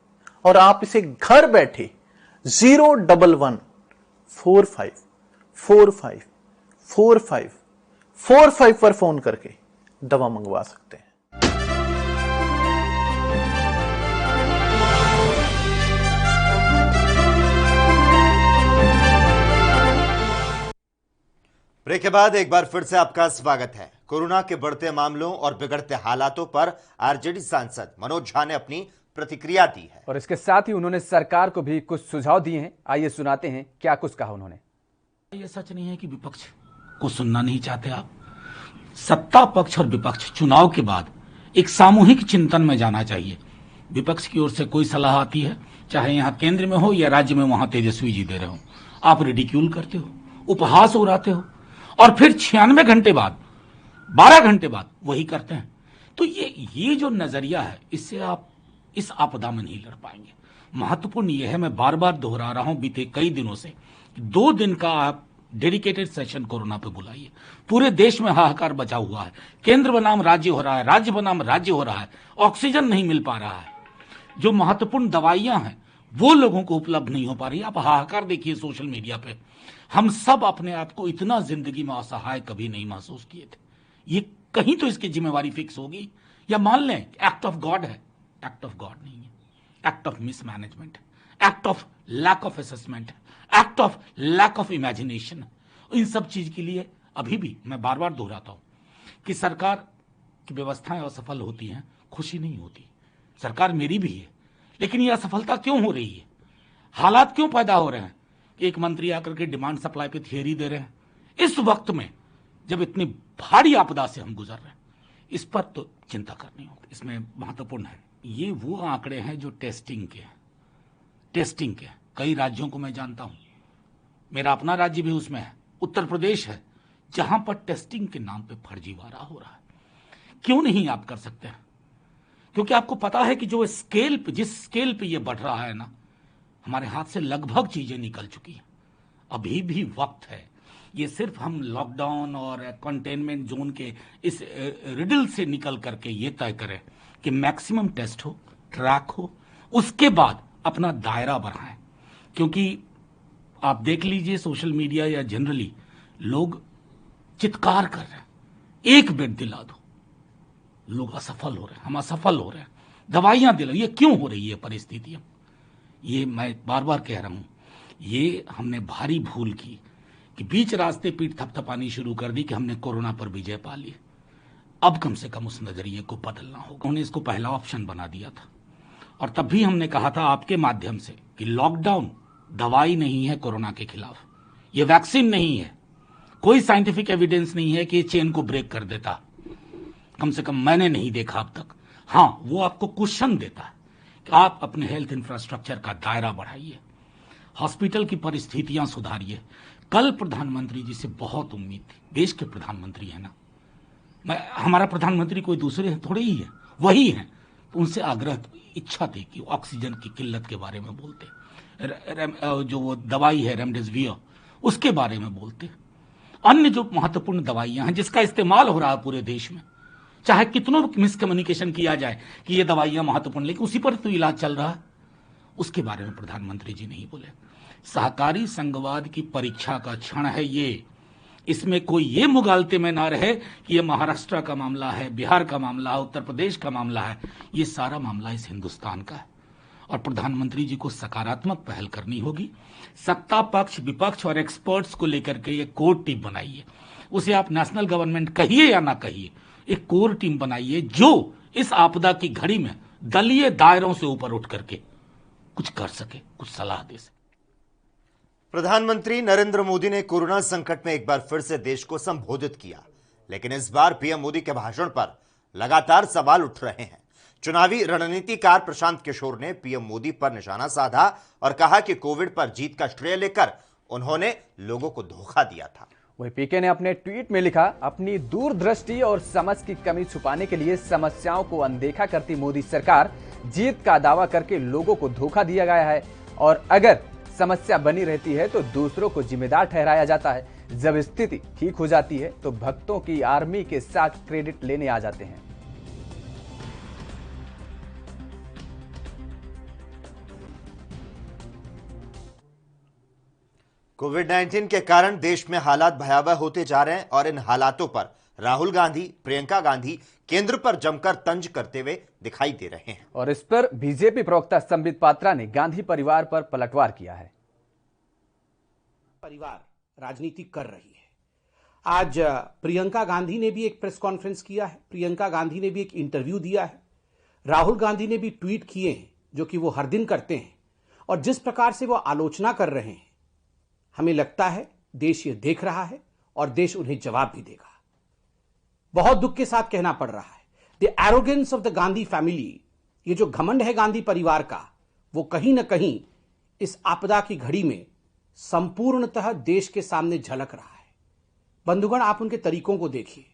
और आप इसे घर बैठे 01145454545 पर फोन करके दवा मंगवा सकते हैं। ब्रेक के बाद एक बार फिर से आपका स्वागत है। कोरोना के बढ़ते मामलों और बिगड़ते हालातों पर आरजेडी सांसद मनोज झा ने अपनी प्रतिक्रिया दी है और इसके साथ ही उन्होंने सरकार को भी कुछ सुझाव दिए हैं। आइए सुनाते हैं क्या कुछ कहा उन्होंने। ये सच नहीं है कि विपक्ष को सुनना नहीं चाहते आप। सत्ता पक्ष और विपक्ष चुनाव के बाद एक सामूहिक चिंतन में जाना चाहिए। विपक्ष की ओर से कोई सलाह आती है, चाहे यहाँ केंद्र में हो या राज्य में, वहां तेजस्वी जी दे रहे हो, आप रिडिक्यूल करते हो, उपहास उड़ाते हो और फिर 96 घंटे बाद, 12 घंटे बाद वही करते हैं। तो ये जो नजरिया है, इससे आप इस आपदा में नहीं लड़ पाएंगे। महत्वपूर्ण यह है, मैं बार बार दोहरा रहा हूं बीते कई दिनों से, 2 दिन का आप डेडिकेटेड सेशन कोरोना पे बुलाइए। पूरे देश में हाहाकार बचा हुआ है, केंद्र बनाम राज्य हो रहा है, राज्य बनाम राज्य हो रहा है, ऑक्सीजन नहीं मिल पा रहा है, जो महत्वपूर्ण दवाइयां हैं वो लोगों को उपलब्ध नहीं हो पा रही। आप हाहाकार देखिए सोशल मीडिया पे। हम सब अपने आप को इतना जिंदगी में असहाय कभी नहीं महसूस किए थे। ये कहीं तो इसकी जिम्मेवारी फिक्स होगी, या मान लें एक्ट ऑफ गॉड है। एक्ट ऑफ गॉड नहीं है, act of mismanagement, act of lack of assessment, act of lack of imagination. इन सब चीज के लिए अभी भी मैं बार बार दोहराता हूं कि सरकार की व्यवस्थाएं असफल होती हैं, खुशी नहीं होती। सरकार मेरी भी है, लेकिन यह असफलता क्यों हो रही है? हालात क्यों पैदा हो रहे हैं कि एक मंत्री आकर के डिमांड सप्लाई पे थियरी दे रहे हैं इस वक्त में, जब इतनी भारी आपदा से हम गुजर रहे हैं? इस पर तो चिंता करनी होगी। इसमें महत्वपूर्ण है, ये वो आंकड़े हैं जो टेस्टिंग के हैं। टेस्टिंग के कई राज्यों को मैं जानता हूं, मेरा अपना राज्य भी उसमें है, उत्तर प्रदेश है, जहां पर टेस्टिंग के नाम पे फर्जीवाड़ा हो रहा है। क्यों नहीं आप कर सकते हैं? क्योंकि आपको पता है कि जो स्केल पे, जिस स्केल पे ये बढ़ रहा है ना, हमारे हाथ से लगभग चीजें निकल चुकी हैं। अभी भी वक्त है। ये सिर्फ हम लॉकडाउन और कंटेनमेंट जोन के इस रिडल से निकल करके ये तय करें कि मैक्सिमम टेस्ट हो, ट्रैक हो, उसके बाद अपना दायरा बढ़ाएं। क्योंकि आप देख लीजिए सोशल मीडिया या जनरली लोग चित्कार कर रहे हैं, एक बेड दिला दो। लोग असफल हो रहे हैं, हम असफल हो रहे हैं, दवाइयां दिला। ये क्यों हो रही है परिस्थितियां? ये मैं बार बार कह रहा हूं, ये हमने भारी भूल की कि बीच रास्ते पीठ थपथपानी शुरू कर दी कि हमने कोरोना पर विजय पा ली। अब कम से कम उस नजरिए को बदलना होगा। उन्होंने इसको पहला ऑप्शन बना दिया था और तब भी हमने कहा था आपके माध्यम से कि लॉकडाउन दवाई नहीं है कोरोना के खिलाफ, ये वैक्सीन नहीं है, कोई साइंटिफिक एविडेंस नहीं है कि ये चेन को ब्रेक कर देता। कम से कम मैंने नहीं देखा अब तक। हाँ, वो आपको क्वेश्चन देता है कि आप अपने हेल्थ इंफ्रास्ट्रक्चर का दायरा बढ़ाइए, हॉस्पिटल की परिस्थितियां सुधारिए। कल प्रधानमंत्री जी से बहुत उम्मीद थी, देश के प्रधानमंत्री है ना, हमारा प्रधानमंत्री कोई दूसरे थोड़े ही है, वही है। तो उनसे आग्रह इच्छा थी कि ऑक्सीजन की किल्लत के बारे में बोलते, जो वो दवाई है रेमडेसिविर उसके बारे में बोलते, अन्य जो महत्वपूर्ण दवाइयां हैं जिसका इस्तेमाल हो रहा है पूरे देश में, चाहे कितनों मिसकम्युनिकेशन किया जाए कि ये दवाइयां महत्वपूर्ण, लेकिन उसी पर तो इलाज चल रहा है, उसके बारे में प्रधानमंत्री जी नहीं बोले। सहकारी संघवाद की परीक्षा का क्षण है ये, इसमें कोई ये मुगालते में ना रहे कि ये महाराष्ट्र का मामला है, बिहार का मामला है, उत्तर प्रदेश का मामला है। ये सारा मामला इस हिंदुस्तान का है और प्रधानमंत्री जी को सकारात्मक पहल करनी होगी। सत्ता पक्ष, विपक्ष और एक्सपर्ट्स को लेकर के ये कोर टीम बनाइए, उसे आप नेशनल गवर्नमेंट कहिए या ना कहिए, एक कोर टीम बनाइए जो इस आपदा की घड़ी में दलीय दायरों से ऊपर उठ करके कुछ कर सके, कुछ सलाह दे सके। प्रधानमंत्री नरेंद्र मोदी ने कोरोना संकट में एक बार फिर से देश को संबोधित किया, लेकिन इस बार पीएम मोदी के भाषण पर लगातार सवाल उठ रहे हैं। चुनावी रणनीतिकार प्रशांत किशोर ने पीएम मोदी पर निशाना साधा और कहा कि कोविड पर जीत का श्रेय लेकर उन्होंने लोगों को धोखा दिया था। वहीं पीके ने अपने ट्वीट में लिखा, अपनी दूरदृष्टि और समझ की कमी छुपाने के लिए समस्याओं को अनदेखा करती मोदी सरकार, जीत का दावा करके लोगों को धोखा दिया गया है और अगर समस्या बनी रहती है तो दूसरों को जिम्मेदार ठहराया जाता है। जब स्थिति ठीक हो जाती है तो भक्तों की आर्मी के साथ क्रेडिट लेने आ जाते हैं। कोविड-19 के कारण देश में हालात भयावह होते जा रहे हैं और इन हालातों पर राहुल गांधी, प्रियंका गांधी केंद्र पर जमकर तंज करते हुए दिखाई दे रहे हैं और इस पर बीजेपी प्रवक्ता संबित पात्रा ने गांधी परिवार पर पलटवार किया है। परिवार राजनीति कर रही है। आज प्रियंका गांधी ने भी एक प्रेस कॉन्फ्रेंस किया है, प्रियंका गांधी ने भी एक इंटरव्यू दिया है, राहुल गांधी ने भी ट्वीट किए हैं जो कि वो हर दिन करते हैं और जिस प्रकार से वो आलोचना कर रहे हैं, हमें लगता है देश ये देख रहा है और देश उन्हें जवाब भी देगा। बहुत दुख के साथ कहना पड़ रहा है, the arrogance of the Gandhi family, ये जो घमंड है गांधी परिवार का, वो कहीं ना कहीं इस आपदा की घड़ी में संपूर्णतः देश के सामने झलक रहा है। बंधुगण, आप उनके तरीकों को देखिए।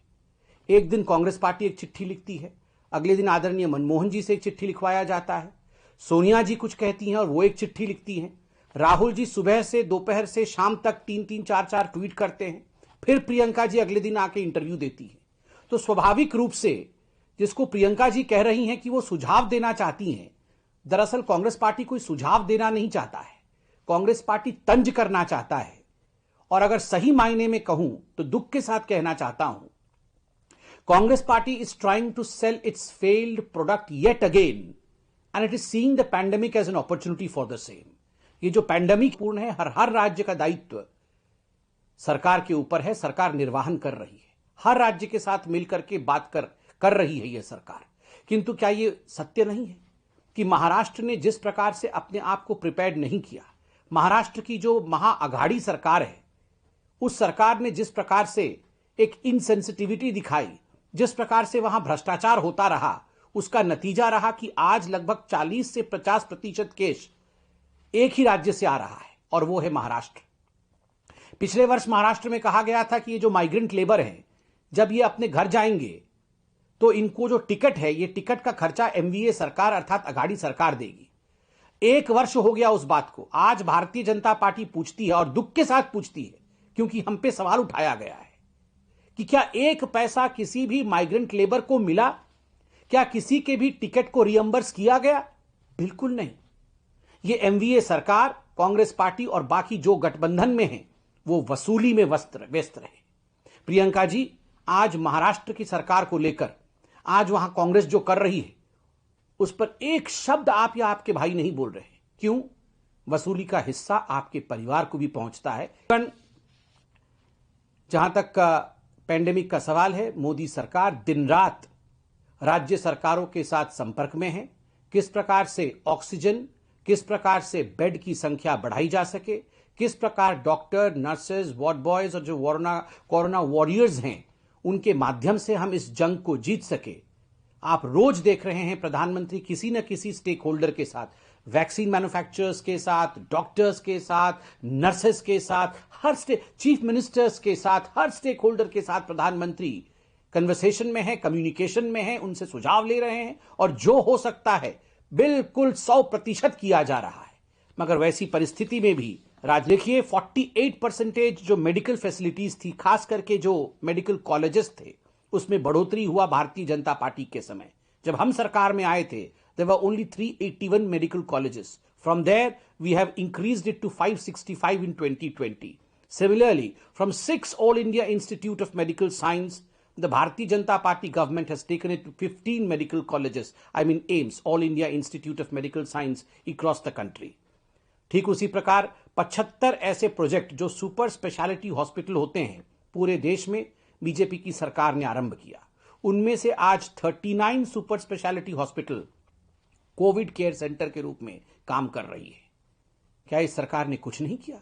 एक दिन कांग्रेस पार्टी एक चिट्ठी लिखती है, अगले दिन आदरणीय मनमोहन जी से एक चिट्ठी लिखवाया जाता है, सोनिया जी कुछ कहती हैं और वो एक चिट्ठी लिखती हैं, राहुल जी सुबह से दोपहर से शाम तक 3-3, 4-4 ट्वीट करते हैं, फिर प्रियंका जी अगले दिन आके इंटरव्यू देती है। तो स्वाभाविक रूप से जिसको प्रियंका जी कह रही हैं कि वो सुझाव देना चाहती हैं, दरअसल कांग्रेस पार्टी कोई सुझाव देना नहीं चाहता है, कांग्रेस पार्टी तंज करना चाहता है। और अगर सही मायने में कहूं तो दुख के साथ कहना चाहता हूं, Congress party is trying to sell its failed product yet again and it is seeing the pandemic as an opportunity for the same. ये जो पैंडेमिक पूर्ण है, हर राज्य का दायित्व सरकार के ऊपर है, सरकार निर्वाहन कर रही है, हर राज्य के साथ मिलकर के बात कर रही है यह सरकार। किंतु क्या ये सत्य नहीं है कि महाराष्ट्र ने जिस प्रकार से अपने आप को प्रिपेयर्ड नहीं किया, महाराष्ट्र की जो महाअघाड़ी सरकार है, उस सरकार ने जिस प्रकार से एक इनसेंसिटिविटी दिखाई, जिस प्रकार से वहां भ्रष्टाचार होता रहा, उसका नतीजा रहा कि आज लगभग 40 से 50% केस एक ही राज्य से आ रहा है और वो है महाराष्ट्र। पिछले वर्ष महाराष्ट्र में कहा गया था कि ये जो माइग्रेंट लेबर हैं, जब ये अपने घर जाएंगे तो इनको जो टिकट है, ये टिकट का खर्चा एमवीए सरकार अर्थात अघाड़ी सरकार देगी। 1 वर्ष हो गया उस बात को। आज भारतीय जनता पार्टी पूछती है और दुख के साथ पूछती है, क्योंकि हम पे सवाल उठाया गया है कि क्या 1 पैसा किसी भी माइग्रेंट लेबर को मिला? क्या किसी के भी टिकट को रियंबर्स किया गया? बिल्कुल नहीं। ये एमवीए सरकार, कांग्रेस पार्टी और बाकी जो गठबंधन में है, वो वसूली में व्यस्त रहे। प्रियंका जी, आज महाराष्ट्र की सरकार को लेकर आज वहां कांग्रेस जो कर रही है, उस पर एक शब्द आप या आपके भाई नहीं बोल रहे। क्यों? वसूली का हिस्सा आपके परिवार को भी पहुंचता है। जहां तक पैंडेमिक का सवाल है, मोदी सरकार दिन रात राज्य सरकारों के साथ संपर्क में है, किस प्रकार से ऑक्सीजन, किस प्रकार से बेड की संख्या बढ़ाई जा सके, किस प्रकार डॉक्टर, नर्सेज, वार्ड बॉयज और जो कोरोना वॉरियर्स हैं उनके माध्यम से हम इस जंग को जीत सके। आप रोज देख रहे हैं प्रधानमंत्री किसी न किसी स्टेक होल्डर के साथ, वैक्सीन मैन्युफैक्चरर्स के साथ, डॉक्टर्स के साथ, नर्सेस के साथ, हर चीफ मिनिस्टर्स के साथ, हर स्टेक होल्डर के साथ प्रधानमंत्री कन्वर्सेशन में है, कम्युनिकेशन में है, उनसे सुझाव ले रहे हैं और जो हो सकता है बिल्कुल 100% किया जा रहा है। मगर वैसी परिस्थिति में भी देखिए 48% जो मेडिकल फैसिलिटीज थी, खास करके जो मेडिकल कॉलेजेस थे, उसमें बढ़ोतरी हुआ भारतीय जनता पार्टी के समय। जब हम सरकार में आए थे, there were only 381 medical colleges. From there, we have increased it to 565 in 2020. Similarly, from 6 All India Institute of Medical Science, the Bharatiya Janata Party government has taken it to 15 medical colleges. I mean AIIMS, All India Institute of Medical Science, across the country. ठीक उसी प्रकार 75 ऐसे project जो super speciality hospital होते हैं पूरे देश में बीजेपी की सरकार ने आरंभ किया। उनमें से आज 39 super speciality hospital Covid care centre के रूप में काम कर रही है। क्या इस सरकार ने कुछ नहीं किया?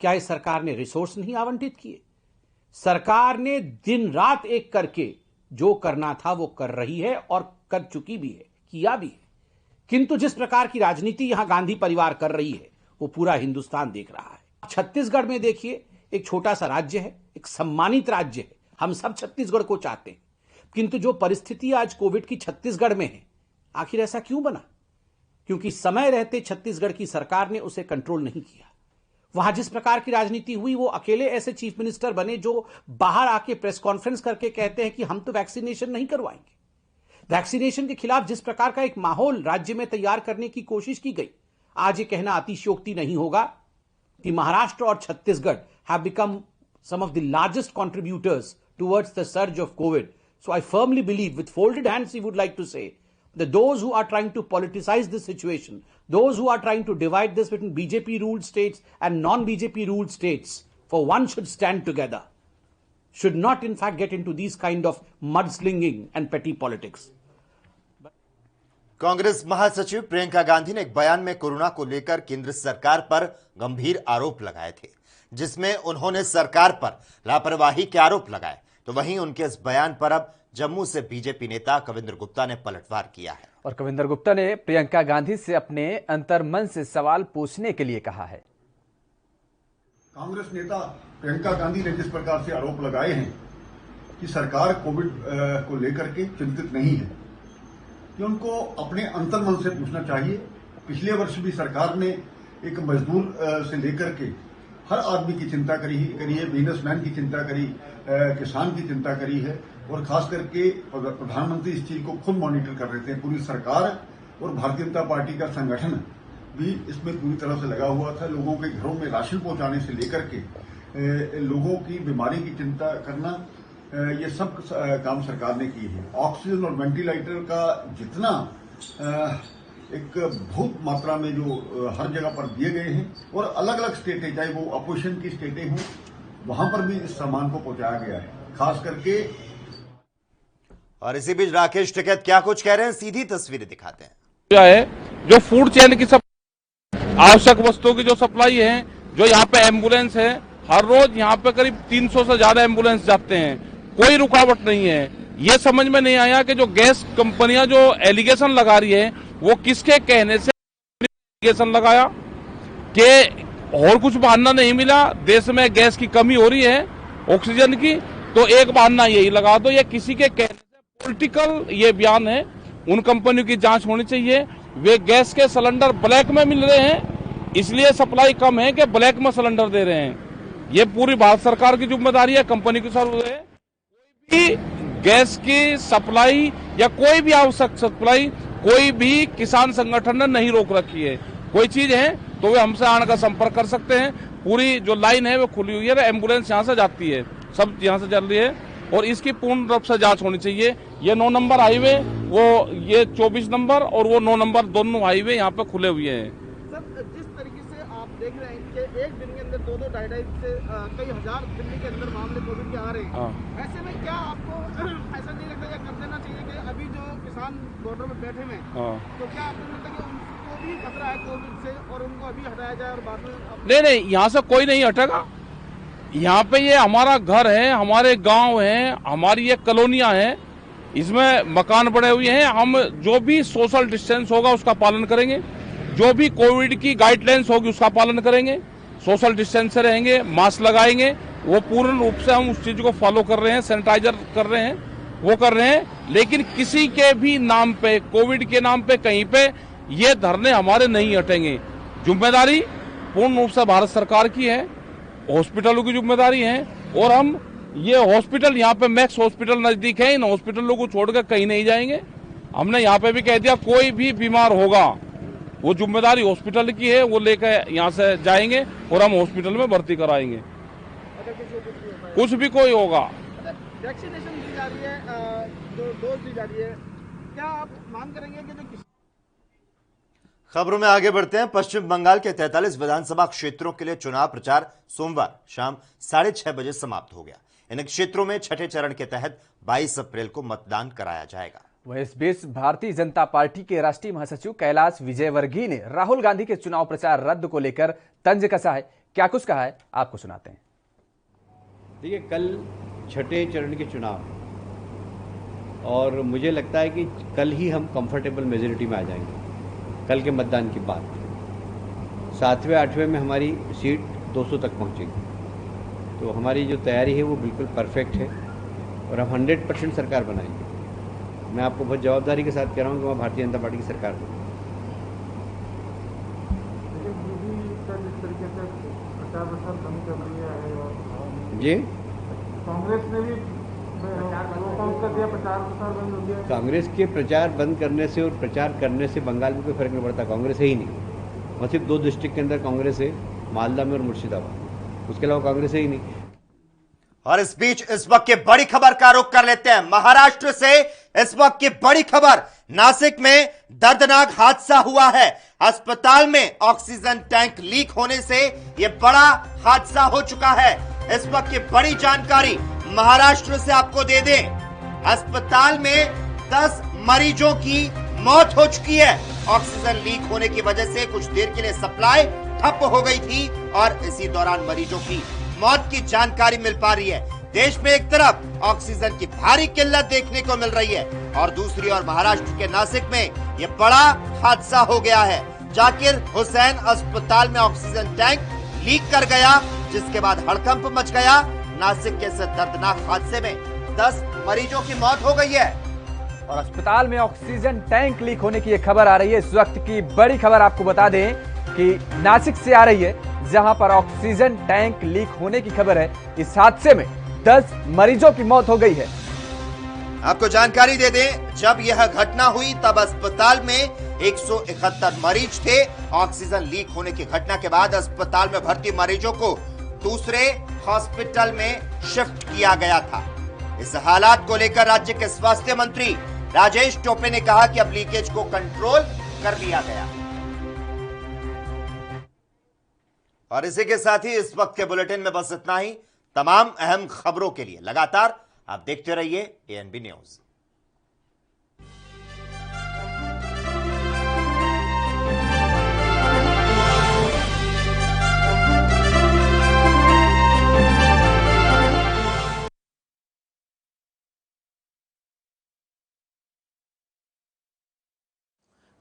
क्या इस सरकार ने रिसोर्स नहीं आवंटित किए? सरकार ने दिन रात एक करके जो करना था वो कर रही है और कर चुकी भी है, किया भी है। किंतु जिस प्रकार की राजनीति यहां गांधी परिवार कर रही है वो पूरा हिंदुस्तान देख रहा है। छत्तीसगढ़ में देखिए, एक छोटा सा राज्य है, एक सम्मानित राज्य है, हम सब छत्तीसगढ़ को चाहते हैं, किंतु जो परिस्थिति आज कोविड की छत्तीसगढ़ में है, आखिर ऐसा क्यों बना? क्योंकि समय रहते छत्तीसगढ़ की सरकार ने उसे कंट्रोल नहीं किया। वहां जिस प्रकार की राजनीति हुई, वो अकेले ऐसे चीफ मिनिस्टर बने जो बाहर आके प्रेस कॉन्फ्रेंस करके कहते हैं कि हम तो वैक्सीनेशन नहीं करवाएंगे। वैक्सीनेशन के खिलाफ जिस प्रकार का एक माहौल राज्य में तैयार करने की कोशिश की गई, आज ये कहना अतिशयोक्ति नहीं होगा कि महाराष्ट्र और Chhattisgarh have become some of the largest contributors towards the surge of COVID. So I firmly believe, with folded hands, he would like to say that those who are trying to politicize this situation, those who are trying to divide this between BJP ruled states and non-BJP ruled states, for one should stand together, should not in fact get into these kind of mudslinging and petty politics. Congress महासचिव प्रियंका गांधी ने एक बयान में corona को लेकर केंद्र सरकार पर गंभीर आरोप लगाए थे, जिसमें उन्होंने सरकार पर लापरवाही के आरोप लगाए। तो वहीं उनके इस बयान पर अब जम्मू से बीजेपी नेता कविंद्र गुप्ता ने पलटवार किया है और कविंद्र गुप्ता ने प्रियंका गांधी से अपने अंतर्मन से सवाल पूछने के लिए कहा है। कांग्रेस नेता प्रियंका गांधी ने जिस प्रकार से आरोप लगाए हैं कि सरकार कोविड को लेकर के चिंतित नहीं है, कि उनको अपने अंतर्मन से पूछना चाहिए। पिछले वर्ष भी सरकार ने एक मजदूर से लेकर के हर आदमी की चिंता करी है, बिजनेसमैन की चिंता करी, किसान की चिंता करी है, और खास करके प्रधानमंत्री इस चीज को खुद मॉनिटर कर रहे थे। पूरी सरकार और भारतीय जनता पार्टी का संगठन भी इसमें पूरी तरह से लगा हुआ था। लोगों के घरों में राशन पहुंचाने से लेकर के लोगों की बीमारी की चिंता करना, ये सब काम सरकार ने की है। ऑक्सीजन और वेंटिलेटर का जितना एक बहुत मात्रा में जो हर जगह पर दिए गए हैं, और अलग अलग स्टेटें, चाहे वो अपोजिशन की स्टेटें हों, वहां पर भी इस सामान को पहुंचाया गया है, खास करके। और इसी बीच राकेश टिकैत क्या कुछ कह रहे हैं, सीधी तस्वीरें दिखाते हैं। क्या है जो फूड चेन की आवश्यक वस्तुओं की जो सप्लाई है, जो यहाँ पे एम्बुलेंस है, हर रोज यहाँ पे करीब 300 से ज्यादा एम्बुलेंस जाते हैं, कोई रुकावट नहीं है। ये समझ में नहीं आया कि जो गैस कंपनियां जो एलिगेशन लगा रही है, वो किसके कहने से एलिगेशन लगाया कि और कुछ बहाना नहीं मिला, देश में गैस की कमी हो रही है, ऑक्सीजन की, तो एक बहाना यही लगा दो। ये किसी के कहने से पॉलिटिकल ये बयान है। उन कंपनियों की जांच होनी चाहिए। वे गैस के सिलेंडर ब्लैक में मिल रहे हैं, इसलिए सप्लाई कम है कि ब्लैक में सिलेंडर दे रहे हैं। ये पूरी भारत सरकार की जिम्मेदारी है, कंपनी की जरूरत है। कोई भी गैस की सप्लाई या कोई भी आवश्यक सप्लाई कोई भी किसान संगठन ने नहीं रोक रखी है। कोई चीज है तो वे हमसे आने का संपर्क कर सकते हैं। पूरी जो लाइन है वो खुली हुई है, एम्बुलेंस यहाँ से जाती है, सब यहाँ से चल रही है, और इसकी पूर्ण रूप से जांच होनी चाहिए। ये 9 नंबर हाईवे, वो ये 24 नंबर और वो 9 नंबर, दोनों हाईवे यहाँ पे खुले हुए हैं। सर, जिस तरीके से देख रहे हैं कि एक दिन के अंदर 2-2 ढाई से कई हजार दिल्ली के अंदर मामले कोविड के आ रहे हैं। ऐसे में क्या आपको ऐसा नहीं लगता या कर देना चाहिए कि अभी जो किसान बॉर्डर में बैठे हुए हैं तो क्या आपको लगता है कि उनको भी खतरा है कोविड से और उनको अभी हटाया जाए और बाद में? नहीं, यहाँ से कोई नहीं हटेगा। यहाँ पे ये हमारा घर है, हमारे गांव हैं, हमारी ये कॉलोनियां हैं, इसमें मकान बने हुए हैं। हम जो भी सोशल डिस्टेंस होगा उसका पालन करेंगे, जो भी कोविड की गाइडलाइंस होगी उसका पालन करेंगे, सोशल डिस्टेंस से रहेंगे, मास्क लगाएंगे। वो पूर्ण रूप से हम उस चीज को फॉलो कर रहे हैं, सैनिटाइजर कर रहे हैं, वो कर रहे हैं। लेकिन किसी के भी नाम पे, कोविड के नाम पे कहीं पे ये धरने हमारे नहीं हटेंगे। जिम्मेदारी पूर्ण रूप से भारत सरकार की है, हॉस्पिटलों की जिम्मेदारी है। और हम ये हॉस्पिटल, यहाँ पे मैक्स हॉस्पिटल नजदीक है, इन हॉस्पिटलों को छोड़कर कहीं नहीं जाएंगे। हमने यहाँ पे भी कह दिया कोई भी बीमार होगा वो जिम्मेदारी हॉस्पिटल की है, वो लेकर यहाँ से जाएंगे और हम हॉस्पिटल में भर्ती कराएंगे। कुछ भी कोई होगा। वैक्सीनेशन दी जा रही है, जो डोज दी जा रही है, क्या आप मांग करेंगे कि जो खबरों में आगे बढ़ते हैं। पश्चिम बंगाल के 43 विधानसभा क्षेत्रों के लिए चुनाव प्रचार सोमवार शाम 6:30 बजे समाप्त हो गया। इन क्षेत्रों में छठे चरण के तहत 22 अप्रैल को मतदान कराया जाएगा। वह इस बीच भारतीय जनता पार्टी के राष्ट्रीय महासचिव कैलाश विजयवर्गीय ने राहुल गांधी के चुनाव प्रचार रद्द को लेकर तंज कसा है। क्या कुछ कहा है, आपको सुनाते हैं। देखिए, कल छठे चरण के चुनाव और मुझे लगता है कि कल ही हम कंफर्टेबल मेजोरिटी में आ जाएंगे। कल के मतदान के बाद 7वें 8वें में हमारी सीट 200 तक पहुंचेगी। तो हमारी जो तैयारी है वो बिल्कुल परफेक्ट है और हम 100% सरकार बनाएंगे। मैं आपको बहुत जवाबदारी के साथ कह रहा हूँ कि वहाँ भारतीय जनता पार्टी की सरकार हो। जी, कांग्रेस ने भी कांग्रेस के प्रचार बंद करने से और प्रचार करने से बंगाल में कोई फर्क नहीं पड़ता। कांग्रेस है ही नहीं, वहाँ सिर्फ 2 डिस्ट्रिक्ट के अंदर कांग्रेस है, मालदा में और मुर्शिदाबाद, उसके अलावा कांग्रेस है ही नहीं। और इस बीच इस वक्त की बड़ी खबर का रुख कर लेते हैं महाराष्ट्र से। इस वक्त की बड़ी खबर, नासिक में दर्दनाक हादसा हुआ है। अस्पताल में ऑक्सीजन टैंक लीक होने से यह बड़ा हादसा हो चुका है। इस वक्त की बड़ी जानकारी महाराष्ट्र से आपको दे दें। अस्पताल में 10 मरीजों की मौत हो चुकी है। ऑक्सीजन लीक होने की वजह से कुछ देर के लिए सप्लाई ठप हो गई थी और इसी दौरान मरीजों की मौत की जानकारी मिल पा रही है। देश में एक तरफ ऑक्सीजन की भारी किल्लत देखने को मिल रही है और दूसरी ओर महाराष्ट्र के नासिक में यह बड़ा हादसा हो गया है। जाकिर हुसैन अस्पताल में ऑक्सीजन टैंक लीक कर गया, जिसके बाद हड़कंप मच गया। नासिक के इस दर्दनाक हादसे में 10 मरीजों की मौत हो गई है और अस्पताल में ऑक्सीजन टैंक लीक होने की यह खबर आ रही है। इस वक्त की बड़ी खबर आपको बता दें कि नासिक से आ रही है, जहां पर ऑक्सीजन टैंक लीक होने की खबर है। इस हादसे में 10 मरीजों की मौत हो गई है। आपको जानकारी दे दें, जब यह घटना हुई तब अस्पताल में 171 मरीज थे। ऑक्सीजन लीक होने की घटना के बाद अस्पताल में भर्ती मरीजों को दूसरे हॉस्पिटल में शिफ्ट किया गया था। इस हालात को लेकर राज्य के स्वास्थ्य मंत्री राजेश टोपे ने कहा कि अब लीकेज को कंट्रोल कर लिया गया। और इसी के साथ ही इस वक्त के बुलेटिन में बस इतना ही। तमाम अहम खबरों के लिए लगातार आप देखते रहिए एएनबी न्यूज।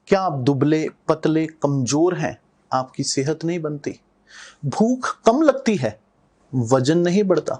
क्या आप दुबले पतले कमजोर हैं, आपकी सेहत नहीं बनती? भूख कम लगती है, वजन नहीं बढ़ता?